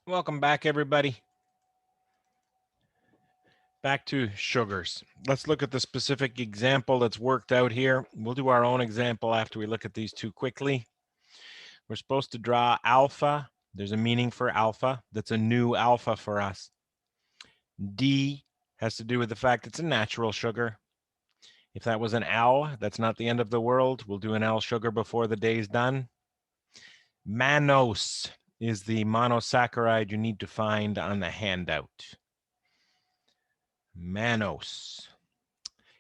Welcome back, everybody. Back to sugars. Let's look at the specific example that's worked out here. We'll do our own example after we look at these two quickly. We're supposed to draw alpha. There's a meaning for alpha. That's a new alpha for us. D has to do with the fact it's a natural sugar. If that was an L, that's not the end of the world. We'll do an L sugar before the day's done. Mannose is the monosaccharide you need to find on the handout. Mannose.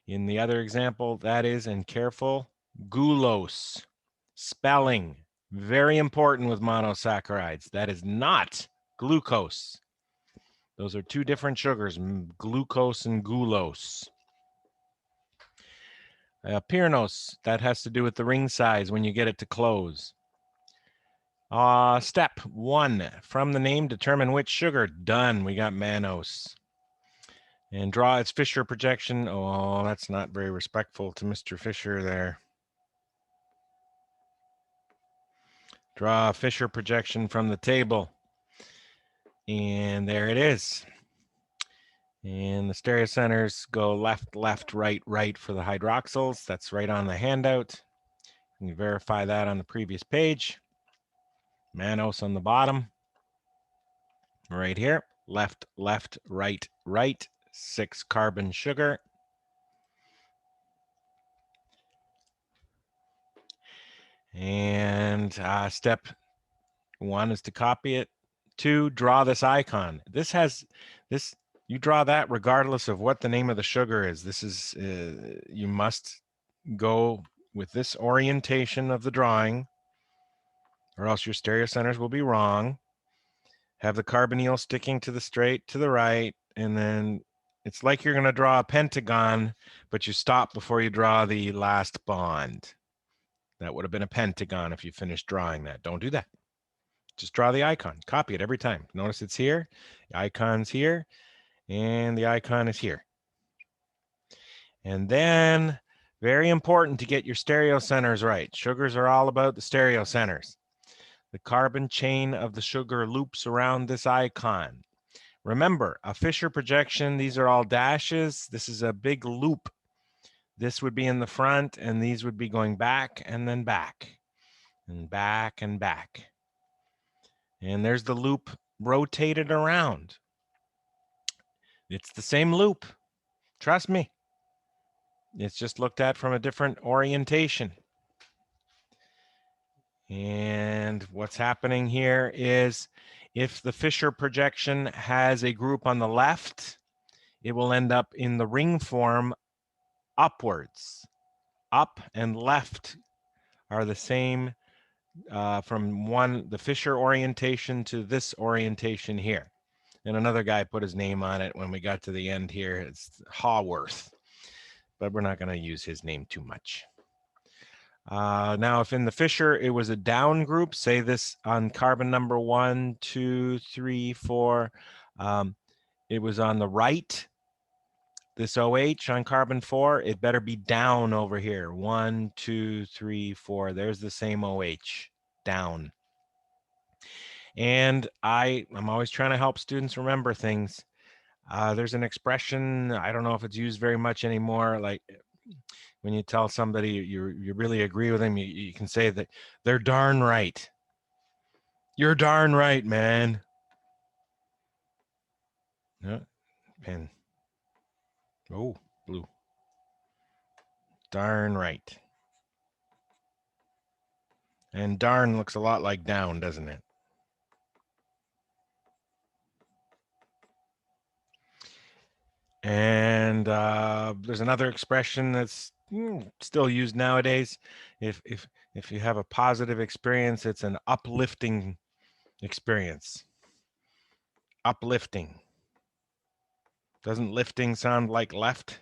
In the other example, that is, and careful, glucose. Spelling, very important with monosaccharides. That is not glucose. Those are two different sugars, glucose and glucose. Pyranose, that has to do with the ring size when you get it to close. Step 1, from the name, determine which sugar. Done, we got mannose. And draw its Fisher projection. Oh, that's not very respectful to Mr. Fisher there. Draw a Fisher projection from the table. And there it is. And the stereocenters go left, left, right, right for the hydroxyls. That's right on the handout. You can verify that on the previous page. Mannose on the bottom. Right here. Left, left, right, right. 6 carbon sugar. And step 1 is to copy it. 2, draw this icon. You draw that regardless of what the name of the sugar is. This is, you must go with this orientation of the drawing, or else your stereocenters will be wrong. Have the carbonyl sticking to the straight, to the right, and then it's like you're going to draw a pentagon, but you stop before you draw the last bond. That would have been a pentagon if you finished drawing that. Don't do that. Just draw the icon. Copy it every time. Notice it's here. The icon's here. And the icon is here. And then, very important to get your stereocenters right. Sugars are all about the stereocenters. The carbon chain of the sugar loops around this icon. Remember, a Fisher projection, these are all dashes. This is a big loop. This would be in the front, and these would be going back and then back, and back and back. And there's the loop rotated around. It's the same loop. Trust me. It's just looked at from a different orientation. And what's happening here is if the Fisher projection has a group on the left, it will end up in the ring form upwards. Up and left are the same from the Fisher orientation to this orientation here. And another guy put his name on it when we got to the end here. It's Haworth, but we're not going to use his name too much. Now, if in the Fisher it was a down group, say this on carbon number 1, 2, 3, 4, it was on the right. This OH on carbon 4, it better be down over here. 1, 2, 3, 4. There's the same OH, down. And I'm always trying to help students remember things. There's an expression, I don't know if it's used very much anymore, like when you tell somebody you really agree with them, you can say that they're darn right. You're darn right, man. No, pen. Oh, blue. Darn right. And darn looks a lot like down, doesn't it? And there's another expression that's still used nowadays. If you have a positive experience, it's an uplifting experience. Uplifting. Doesn't lifting sound like left?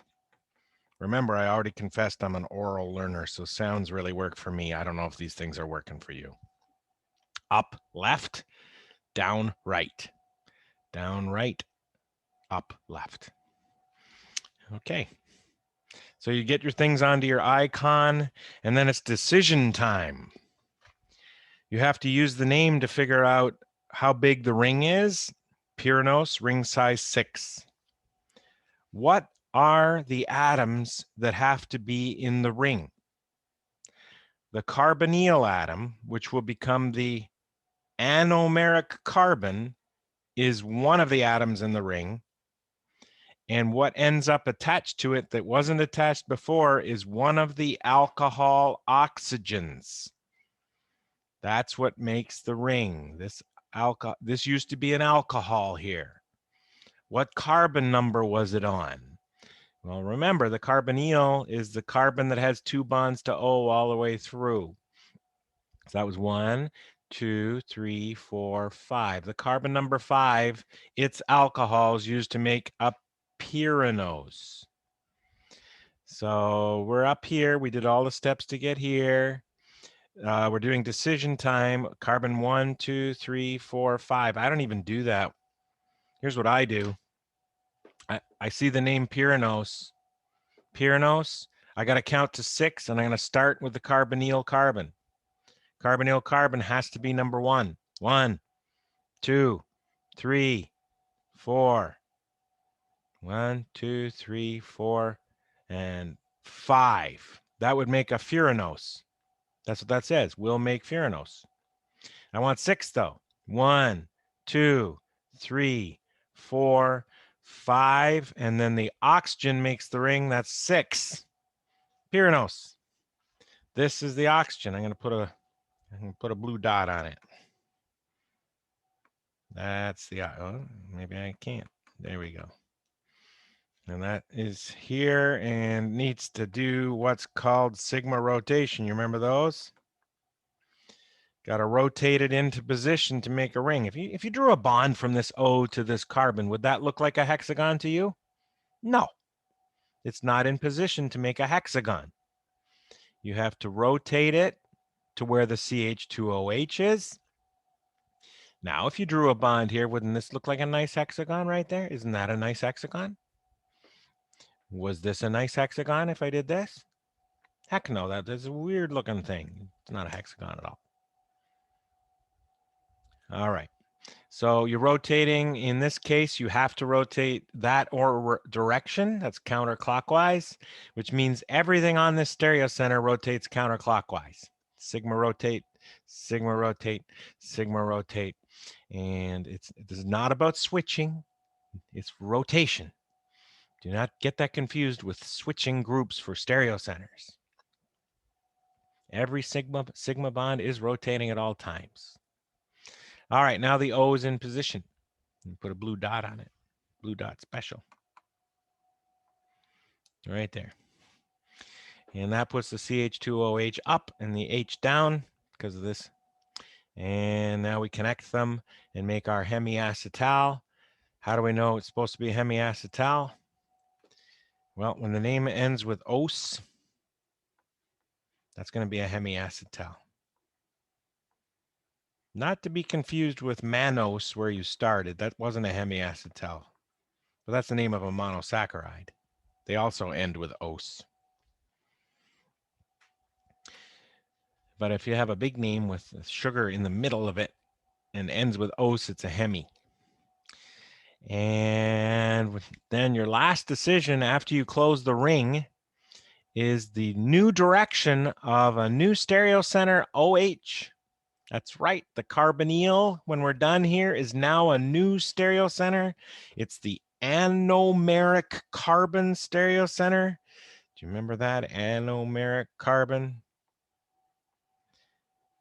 Remember, I already confessed I'm an oral learner, so sounds really work for me. I don't know if these things are working for you. Up, left, down, right. Down, right, up, left. Okay. So you get your things onto your icon, and then it's decision time. You have to use the name to figure out how big the ring is. Pyranose, ring size 6. What are the atoms that have to be in the ring? The carbonyl atom, which will become the anomeric carbon, is one of the atoms in the ring. And what ends up attached to it that wasn't attached before is one of the alcohol oxygens. That's what makes the ring. This used to be an alcohol here. What carbon number was it on? Well, remember, the carbonyl is the carbon that has 2 bonds to O all the way through. So that was 1, 2, 3, 4, 5. The carbon number 5, its alcohols used to make up pyranose. So we're up here. We did all the steps to get here. We're doing decision time. Carbon 1, 2, 3, 4, 5. I don't even do that. Here's what I do. I see the name pyranose. Pyranose. I got to count to 6, and I'm going to start with the carbonyl carbon. Carbonyl carbon has to be number 1. 1, 2, 3, 4. 1, 2, 3, 4, and 5. That would make a furanose. That's what that says. We'll make furanose. I want 6 though. 1, 2, 3, 4, 5, and then the oxygen makes the ring. That's 6. Pyranose. This is the oxygen. I'm going to put a blue dot on it. That's the, oh, maybe I can't. There we go. And that is here and needs to do what's called sigma rotation. You remember those? Got to rotate it into position to make a ring. If you drew a bond from this O to this carbon, would that look like a hexagon to you? No. It's not in position to make a hexagon. You have to rotate it to where the CH2OH is. Now, if you drew a bond here, wouldn't this look like a nice hexagon right there? Isn't that a nice hexagon? Was this a nice hexagon if I did this? Heck no, that is a weird looking thing. It's not a hexagon at all. All right. So you're rotating. In this case, you have to rotate that or direction. That's counterclockwise, which means everything on this stereocenter rotates counterclockwise. Sigma rotate, sigma rotate, sigma rotate. And this is not about switching. It's rotation. Do not get that confused with switching groups for stereocenters. Every sigma bond is rotating at all times. All right, now the O is in position. You put a blue dot on it. Blue dot special. Right there. And that puts the CH2OH up and the H down because of this. And now we connect them and make our hemiacetal. How do we know it's supposed to be hemiacetal? Well, when the name ends with ose, that's going to be a hemiacetal. Not to be confused with mannose, where you started. That wasn't a hemiacetal. But that's the name of a monosaccharide. They also end with ose. But if you have a big name with sugar in the middle of it and ends with ose, it's a hemi. And then your last decision after you close the ring is the new direction of a new stereocenter OH. That's right. The carbonyl, when we're done here, is now a new stereocenter. It's the anomeric carbon stereocenter. Do you remember that? Anomeric carbon.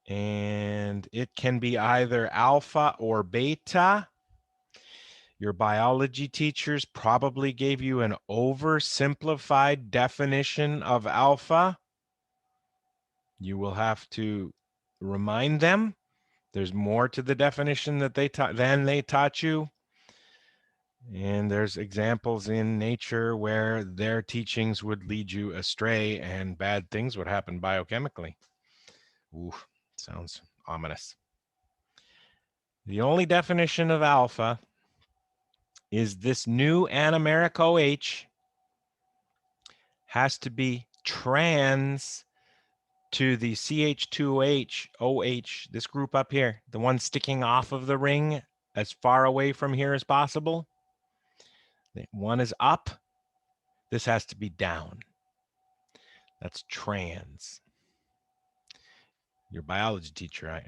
And it can be either alpha or beta. Your biology teachers probably gave you an oversimplified definition of alpha. You will have to remind them there's more to the definition that they taught you. And there's examples in nature where their teachings would lead you astray and bad things would happen biochemically. Ooh, sounds ominous. The only definition of alpha is this new anomeric OH has to be trans to the CH2OH, OH, this group up here, the one sticking off of the ring as far away from here as possible. One is up. This has to be down. That's trans. Your biology teacher,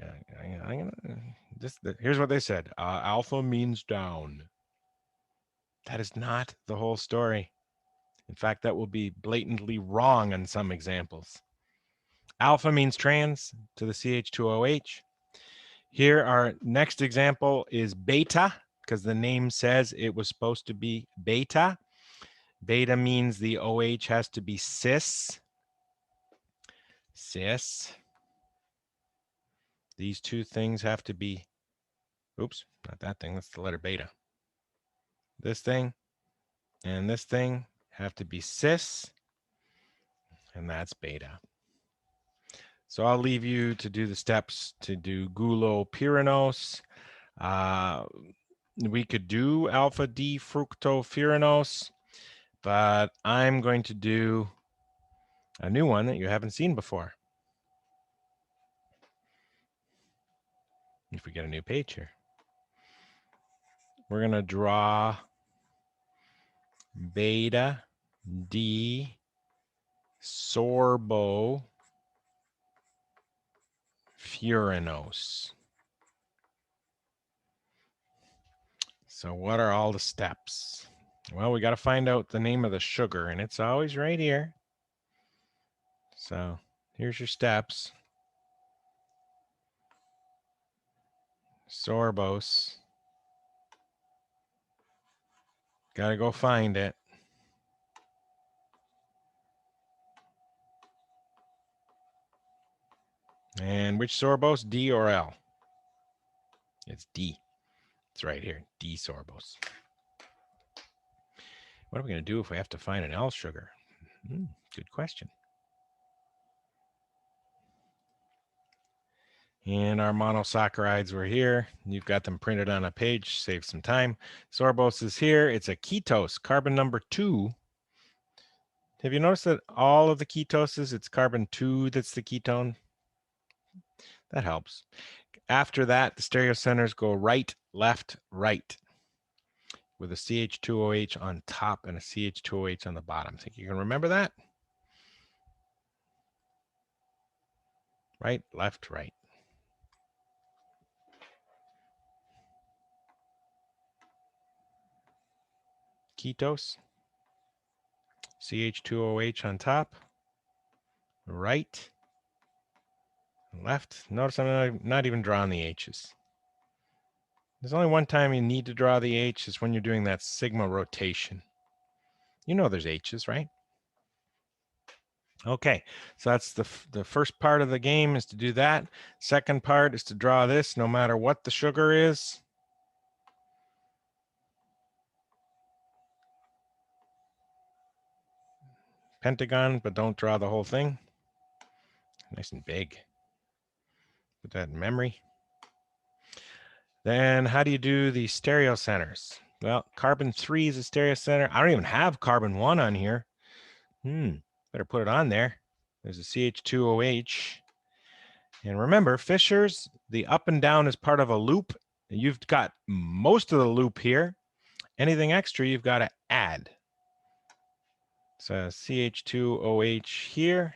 here's what they said. Alpha means down. That is not the whole story. In fact, that will be blatantly wrong in some examples. Alpha means trans to the CH2OH. Here, our next example is beta, because the name says it was supposed to be beta. Beta means the OH has to be cis. Cis. These two things have to be, oops, not that thing, that's the letter beta. This thing and this thing have to be cis, and that's beta. So I'll leave you to do the steps to do gulopyranose. We could do alpha D fructofuranose, but I'm going to do a new one that you haven't seen before. If we get a new page here, we're going to draw beta D sorbofuranose. So what are all the steps? Well, we got to find out the name of the sugar, and it's always right here. So here's your steps. Sorbose. Got to go find it. And which sorbose, D or L? It's D. It's right here, D sorbose. What are we going to do if we have to find an L sugar? Good question. And our monosaccharides were here. You've got them printed on a page, save some time. Sorbose is here. It's a ketose, carbon number 2. Have you noticed that all of the ketoses, it's carbon 2 that's the ketone? That helps. After that, the stereocenters go right, left, right, with a CH2OH on top and a CH2OH on the bottom. Think you can remember that? Right, left, right. Ketose, CH2OH on top, right, left. Notice I'm not even drawing the H's. There's only one time you need to draw the H is when you're doing that sigma rotation. You know there's H's, right? Okay, so that's the first part of the game is to do that. Second part is to draw this no matter what the sugar is. Pentagon, but don't draw the whole thing. Nice and big. Put that in memory. Then how do you do the stereocenters? Well, carbon 3 is a stereocenter. I don't even have carbon 1 on here. Better put it on there. There's a CH2OH. And remember, fissures, the up and down is part of a loop. You've got most of the loop here. Anything extra, you've got to add. So CH2OH here.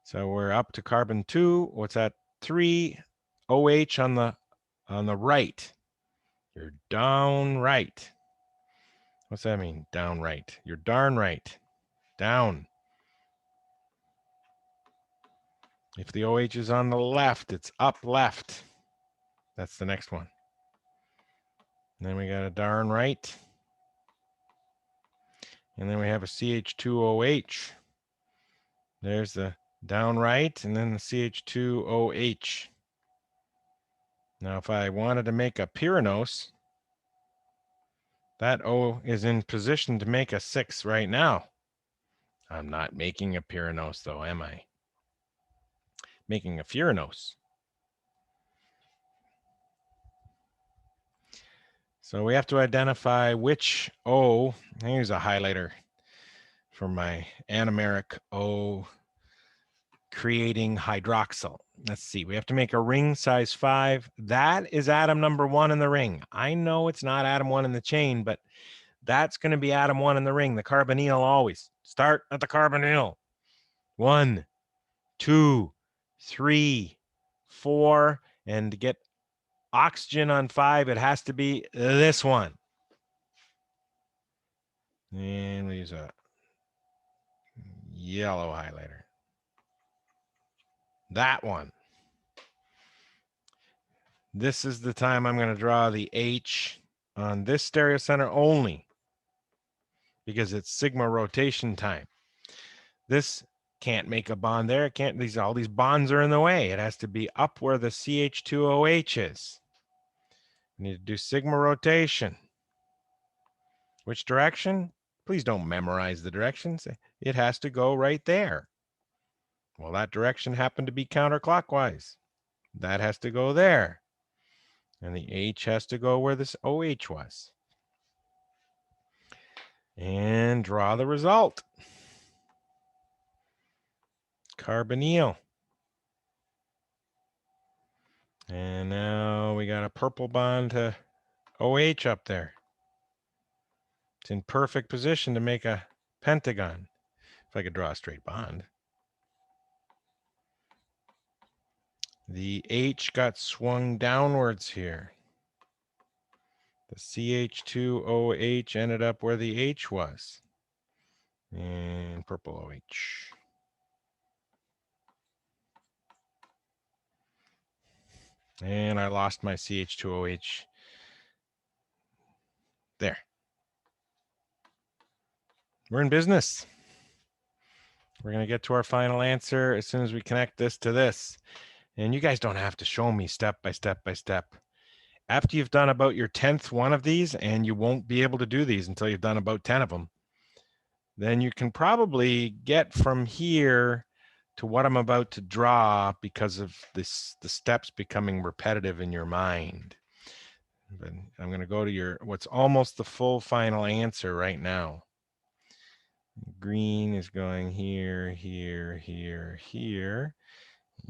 So we're up to carbon 2. What's that? 3 OH on the right. You're down right. What's that mean? Down right. You're darn right. Down. If the OH is on the left, it's up left. That's the next one. And then we got a darn right. And then we have a CH2OH. There's the down right, and then the CH2OH. Now, if I wanted to make a pyranose, that O is in position to make a 6 right now. I'm not making a pyranose, though, am I? Making a furanose. So we have to identify which O. Here's a highlighter for my anomeric O. creating hydroxyl. Let's see, we have to make a ring size 5. That is atom number 1 in the ring. I know it's not atom 1 in the chain, but that's going to be atom 1 in the ring. The carbonyl always start at the carbonyl. 1, 2, 3, 4, and to get oxygen on 5, it has to be this one. And we use a yellow highlighter. That one. This is the time I'm going to draw the H on this stereocenter only because it's sigma rotation time. This can't make a bond there. It can't. All these bonds are in the way. It has to be up where the CH2OH is. We need to do sigma rotation. Which direction? Please don't memorize the directions. It has to go right there. Well, that direction happened to be counterclockwise. That has to go there. And the H has to go where this OH was. And draw the result. Carbonyl. And now we got a purple bond to OH up there. It's in perfect position to make a pentagon. If I could draw a straight bond. The H got swung downwards here. The CH2OH ended up where the H was. And purple OH. And I lost my CH2OH. There. We're in business. We're going to get to our final answer as soon as we connect this to this. And you guys don't have to show me step by step by step. After you've done about your 10th one of these, and you won't be able to do these until you've done about 10 of them, then you can probably get from here to what I'm about to draw because of this, the steps becoming repetitive in your mind. But I'm going to go to what's almost the full final answer right now. Green is going here, here, here, here.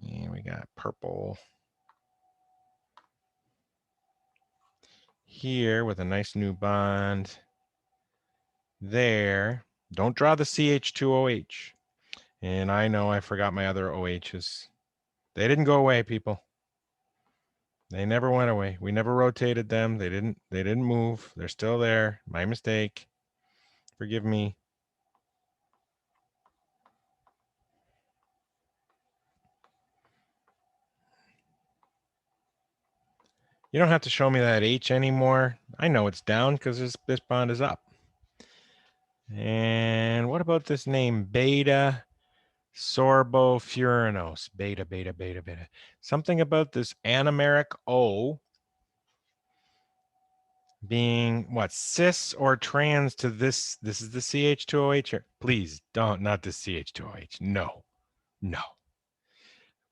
And we got purple here with a nice new bond there. Don't draw the CH2OH. And I know I forgot my other OHs. They didn't go away, people. They never went away. We never rotated them. They didn't move. They're still there. My mistake. Forgive me. You don't have to show me that H anymore. I know it's down because this bond is up. And what about this name? Beta sorbofuranos. Beta, beta, beta, beta. Something about this anomeric O being what, cis or trans to this. This is the CH2OH. Please don't, not the CH2OH. No, no.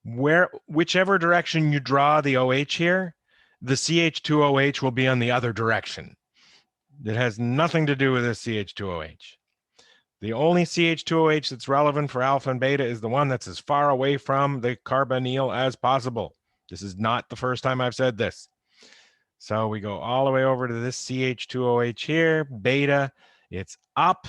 Whichever direction you draw the OH here, the CH2OH will be on the other direction. It has nothing to do with the CH2OH. The only CH2OH that's relevant for alpha and beta is the one that's as far away from the carbonyl as possible. This is not the first time I've said this. So we go all the way over to this CH2OH here, beta, it's up.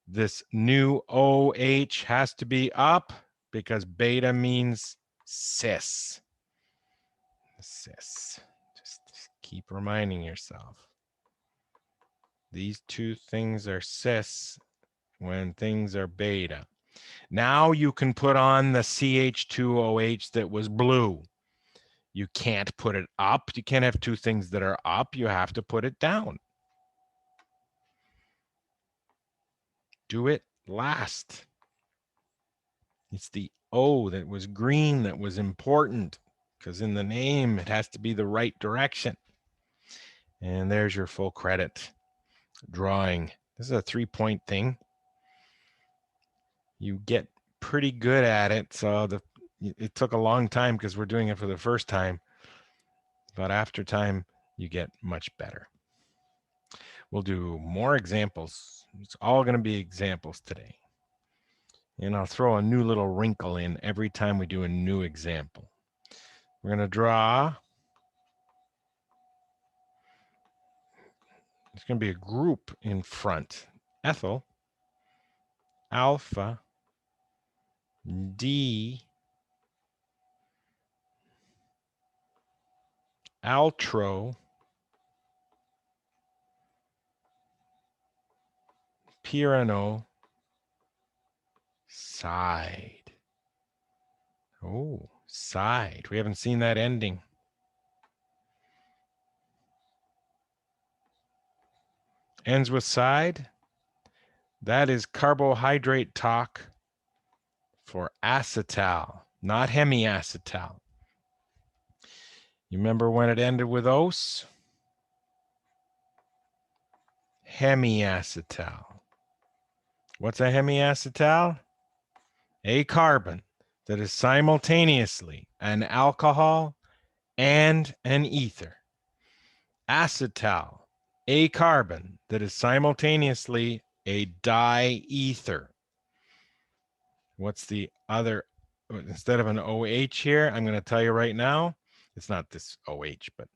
This new OH has to be up because beta means cis. Cis. Just keep reminding yourself. These two things are cis when things are beta. Now you can put on the CH2OH that was blue. You can't put it up. You can't have two things that are up. You have to put it down. Do it last. It's the O that was green that was important because in the name, it has to be the right direction. And there's your full credit drawing. This is a 3-point thing. You get pretty good at it. So it took a long time because we're doing it for the first time. But after time, you get much better. We'll do more examples. It's all going to be examples today. And I'll throw a new little wrinkle in every time we do a new example. We're going to draw. It's going to be a group in front. Ethyl, alpha, D, altro, pyrano, side. Oh, side. We haven't seen that ending. Ends with side. That is carbohydrate talk for acetal, not hemiacetal. You remember when it ended with ose? Hemiacetal. What's a hemiacetal? A carbon that is simultaneously an alcohol and an ether. Acetal, a carbon that is simultaneously a diether. What's the other? Instead of an OH here, I'm going to tell you right now, it's not this OH, but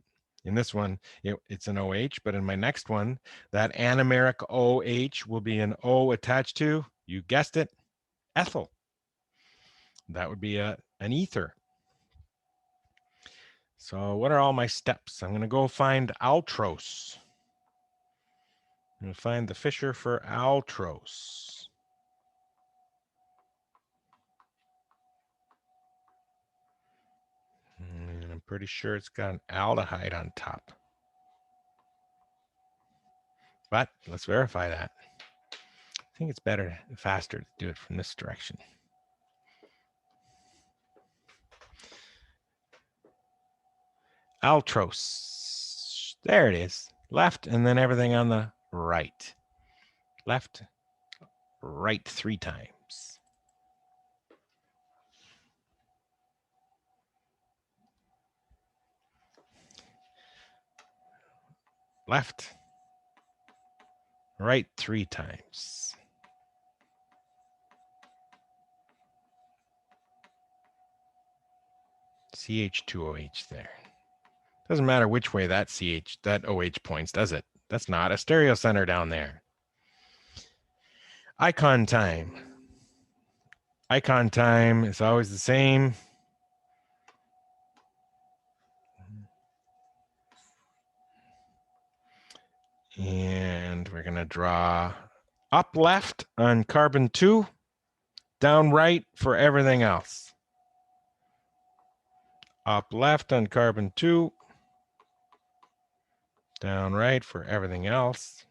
in this one, it's an OH, but in my next one, that anomeric OH will be an O attached to, you guessed it, ethyl. That would be an ether. So what are all my steps? I'm going to go find altros. I'm going to find the Fisher for altros. And I'm pretty sure it's got an aldehyde on top. But let's verify that. I think it's better and faster to do it from this direction. Altros. There it is. Left and then everything on the right. Left, right 3 times. Left, right 3 times. CH2OH there. Doesn't matter which way that OH points, does it? That's not a stereocenter down there. Icon time. Icon time is always the same. And we're going to draw up left on carbon 2, down right for everything else. Up left on carbon 2, down right for everything else.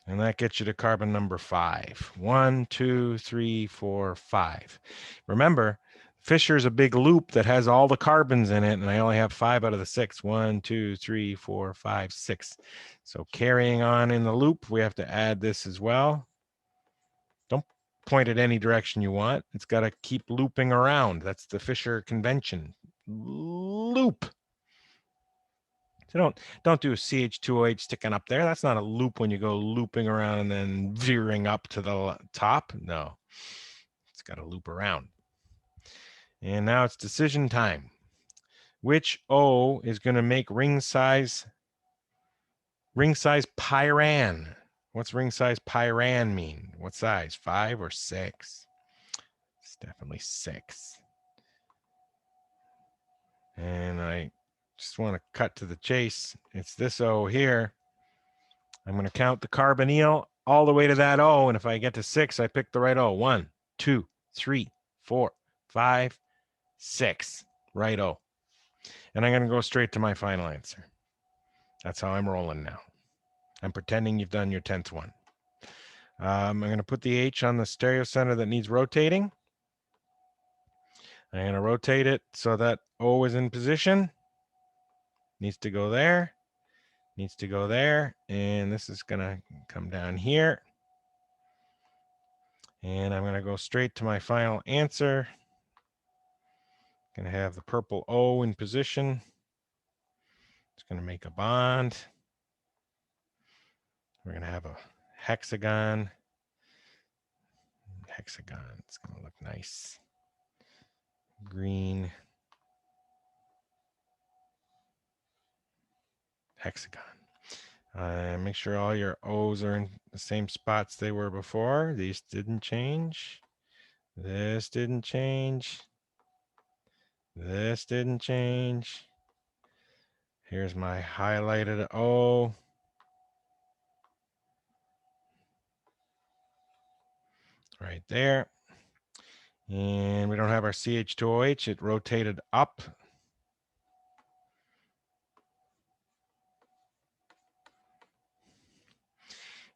And that gets you to carbon number 5. 1, 2, 3, 4, 5. Remember, Fisher is a big loop that has all the carbons in it, and I only have 5 out of the 6. 1, 2, 3, 4, 5, 6. So carrying on in the loop, we have to add this as well. Don't point it any direction you want. It's got to keep looping around. That's the Fisher convention. Loop. So don't do a CH2OH sticking up there. That's not a loop when you go looping around and then veering up to the top. No, it's got to loop around. And now it's decision time. Which O is going to make ring size pyran? What's ring size pyran mean? What size? 5 or 6? It's definitely 6. And I just want to cut to the chase. It's this O here. I'm going to count the carbonyl all the way to that O. And if I get to 6, I pick the right O. 1, 2, 3, 4, 5, 6. Right O. And I'm going to go straight to my final answer. That's how I'm rolling now. I'm pretending you've done your 10th one. I'm going to put the H on the stereocenter that needs rotating. I'm going to rotate it so that O is in position. Needs to go there. Needs to go there. And this is going to come down here. And I'm going to go straight to my final answer. Going to have the purple O in position. It's going to make a bond. We're going to have a hexagon. Hexagon. It's going to look nice. Green. Hexagon. Make sure all your O's are in the same spots they were before. These didn't change. This didn't change. This didn't change. Here's my highlighted O. Right there. And we don't have our CH2OH. It rotated up.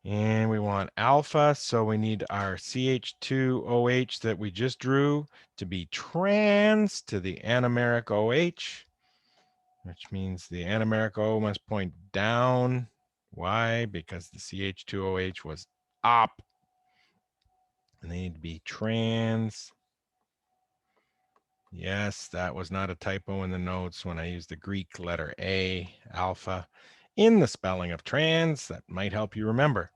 And we want alpha, so we need our CH2OH that we just drew to be trans to the anomeric OH, which means the anomeric O must point down. Why? Because the CH2OH was up. And they need to be trans. Yes, that was not a typo in the notes when I used the Greek letter A, alpha, in the spelling of trans. That might help you remember.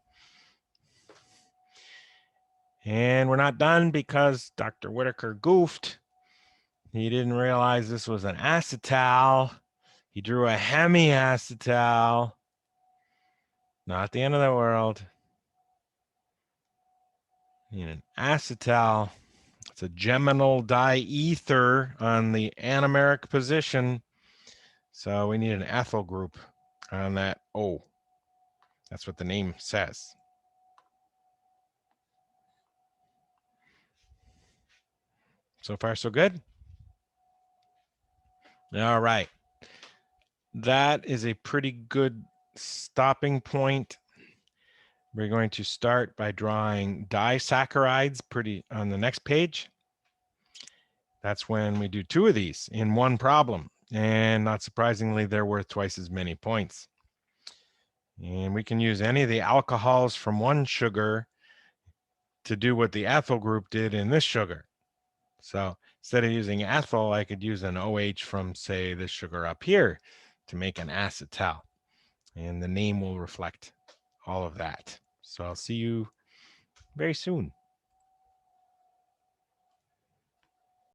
And we're not done because Dr. Whitaker goofed. He didn't realize this was an acetal. He drew a hemiacetal. Not the end of the world. In an acetal, it's a geminal diether on the anomeric position. So we need an ethyl group on that O. That's what the name says. So far, so good. All right. That is a pretty good stopping point. We're going to start by drawing disaccharides on the next page. That's when we do 2 of these in one problem. And not surprisingly, they're worth twice as many points. And we can use any of the alcohols from one sugar to do what the ethyl group did in this sugar. So instead of using ethyl, I could use an OH from, say, this sugar up here to make an acetal. And the name will reflect all of that. So I'll see you very soon.